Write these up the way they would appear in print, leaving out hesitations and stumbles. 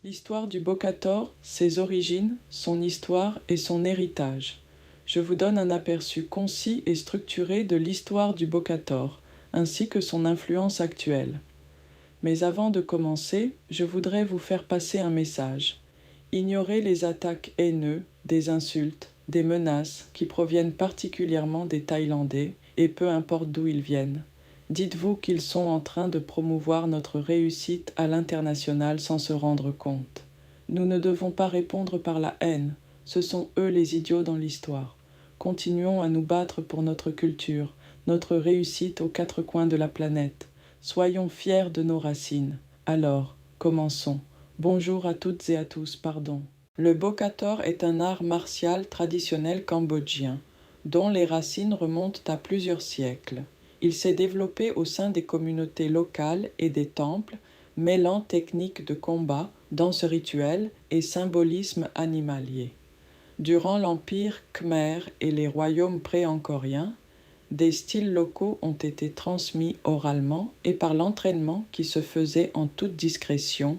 L'histoire du Bokator, ses origines, son histoire et son héritage. Je vous donne un aperçu concis et structuré de l'histoire du Bokator, ainsi que son influence actuelle. Mais avant de commencer, je voudrais vous faire passer un message. Ignorez les attaques haineuses, des insultes, des menaces qui proviennent particulièrement des Thaïlandais, et peu importe d'où ils viennent. Dites-vous qu'ils sont en train de promouvoir notre réussite à l'international sans se rendre compte. Nous ne devons pas répondre par la haine, ce sont eux les idiots dans l'histoire. Continuons à nous battre pour notre culture, notre réussite aux quatre coins de la planète. Soyons fiers de nos racines. Alors, commençons. Bonjour à toutes et à tous, pardon. Le Bokator est un art martial traditionnel cambodgien, dont les racines remontent à plusieurs siècles. Il s'est développé au sein des communautés locales et des temples, mêlant techniques de combat, danse rituelle et symbolisme animalier. Durant l'Empire Khmer et les royaumes pré-angkoriens, des styles locaux ont été transmis oralement et par l'entraînement qui se faisait en toute discrétion,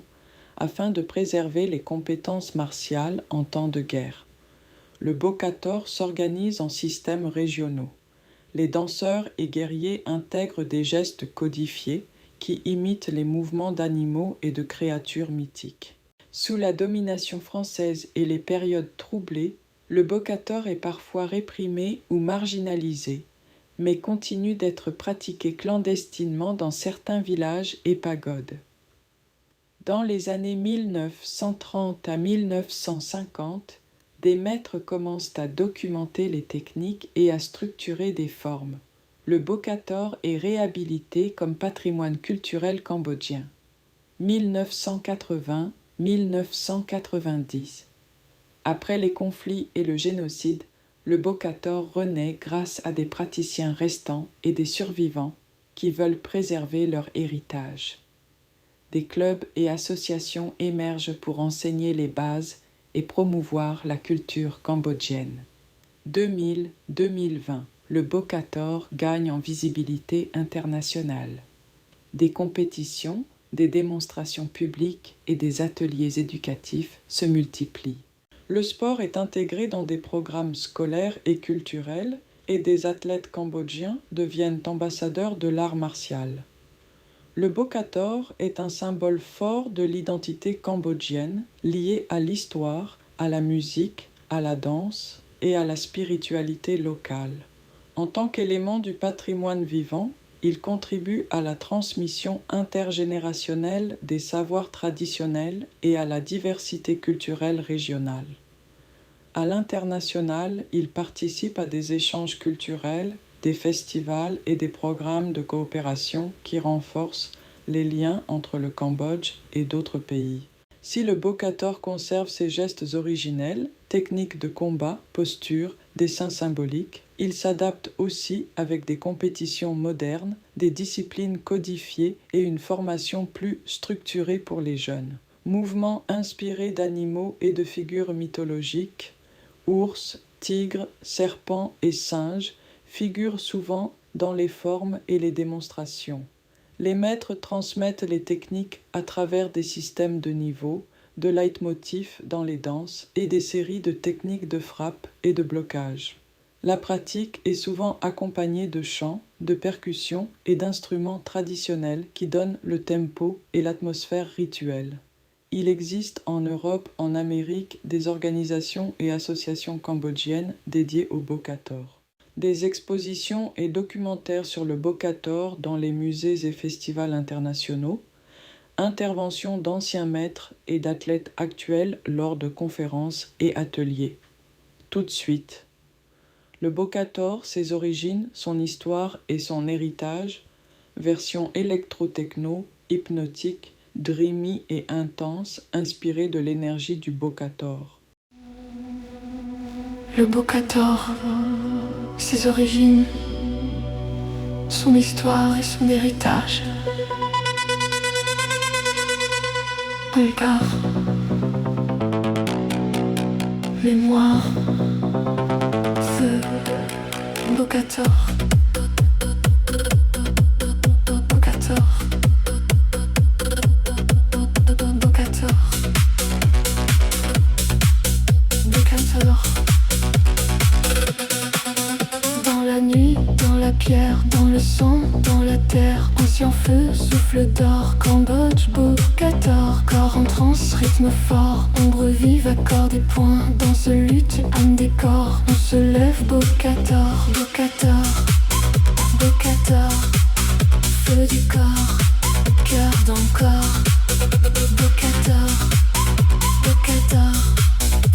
afin de préserver les compétences martiales en temps de guerre. Le Bokator s'organise en systèmes régionaux. Les danseurs et guerriers intègrent des gestes codifiés qui imitent les mouvements d'animaux et de créatures mythiques. Sous la domination française et les périodes troublées, le Bokator est parfois réprimé ou marginalisé, mais continue d'être pratiqué clandestinement dans certains villages et pagodes. Dans les années 1930 à 1950, des maîtres commencent à documenter les techniques et à structurer des formes. Le Bokator est réhabilité comme patrimoine culturel cambodgien. 1980-1990. Après les conflits et le génocide, le Bokator renaît grâce à des praticiens restants et des survivants qui veulent préserver leur héritage. Des clubs et associations émergent pour enseigner les bases et promouvoir la culture cambodgienne. 2000-2020, le Bokator gagne en visibilité internationale. Des compétitions, des démonstrations publiques et des ateliers éducatifs se multiplient. Le sport est intégré dans des programmes scolaires et culturels et des athlètes cambodgiens deviennent ambassadeurs de l'art martial. Le Bokator est un symbole fort de l'identité cambodgienne lié à l'histoire, à la musique, à la danse et à la spiritualité locale. En tant qu'élément du patrimoine vivant, il contribue à la transmission intergénérationnelle des savoirs traditionnels et à la diversité culturelle régionale. À l'international, il participe à des échanges culturels, des festivals et des programmes de coopération qui renforcent les liens entre le Cambodge et d'autres pays. Si le Bokator conserve ses gestes originels, techniques de combat, postures, dessins symboliques, il s'adapte aussi avec des compétitions modernes, des disciplines codifiées et une formation plus structurée pour les jeunes. Mouvements inspirés d'animaux et de figures mythologiques, ours, tigres, serpents et singes figurent souvent dans les formes et les démonstrations. Les maîtres transmettent les techniques à travers des systèmes de niveaux, de leitmotifs dans les danses et des séries de techniques de frappe et de blocage. La pratique est souvent accompagnée de chants, de percussions et d'instruments traditionnels qui donnent le tempo et l'atmosphère rituelle. Il existe en Europe, en Amérique, des organisations et associations cambodgiennes dédiées au Bokator. Des expositions et documentaires sur le Bokator dans les musées et festivals internationaux, interventions d'anciens maîtres et d'athlètes actuels lors de conférences et ateliers. Tout de suite. Le Bokator, ses origines, son histoire et son héritage, version électro-techno, hypnotique, dreamy et intense, inspirée de l'énergie du Bokator. Le Bokator, ses origines, son histoire et son héritage. Regard, mémoire, feu, Bokator. Bokator. Bokator. la terre, ancien feu, souffle d'or, Cambodge, Bokator, corps en transe, rythme fort, ombre vive, accord des points, danse, lutte, âme des corps, on se lève, Bokator, Bokator, Bokator, feu du corps, cœur dans le corps, Bokator, Bokator,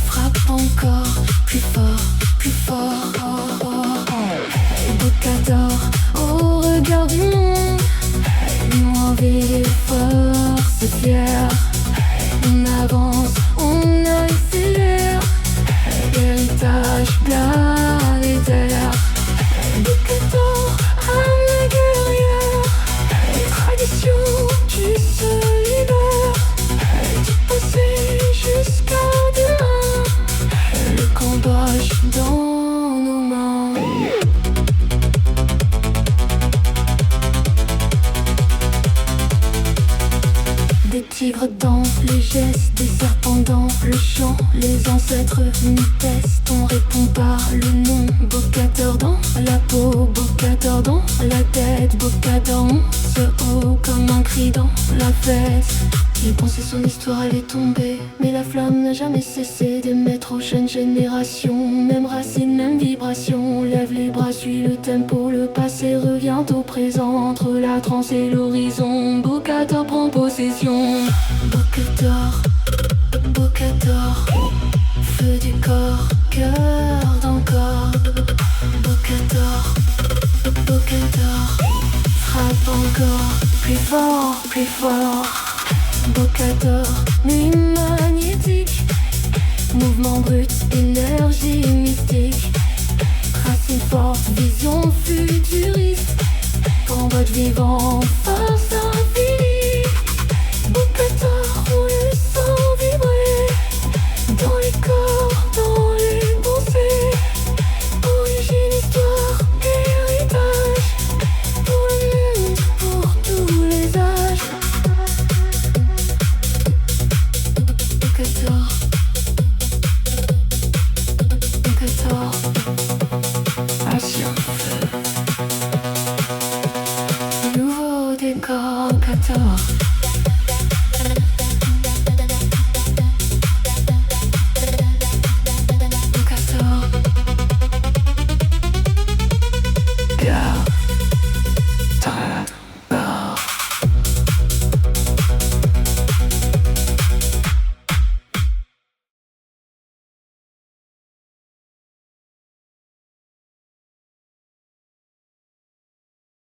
frappe encore, plus fort, plus fort, oh, oh, oh. Bokator, au regard du monde, nous envie, force, fier, on avance, on accélère, héritage planétaire. Bokator, âme guerrière, tradition qui se libère, du passé jusqu'à demain, le Cambodge dans nos mains. Des tigres dans les gestes, des serpents dans le chant, les ancêtres nous testent, on répond par le nom. Bokator dans la peau, Bokator dans la tête, Bokator monte haut comme un cri dans la fête. Il pensait son histoire allait tomber, mais la flamme n'a jamais cessé d'émettre aux jeunes générations. Même racine, même vibration, lève les bras, suit le tempo, le passé revient au présent. Entre la transe et l'horizon, Bokator prend possession. Bokator, Bokator, feu du corps, cœur dans le corps. Bokator, Bokator, frappe encore, plus fort, plus fort. Bokator, nuit magnétique, mouvement brut, énergie mystique, racine forte, vision futuriste, Cambodge vivant, force infinie. Bokator, on le sent vibrer, dans les corps, dans les pensées, origine, histoire, héritage, pour le monde, pour tous les âges. Bokator, Bokator, ancien feu, nouveau décor, Bokator.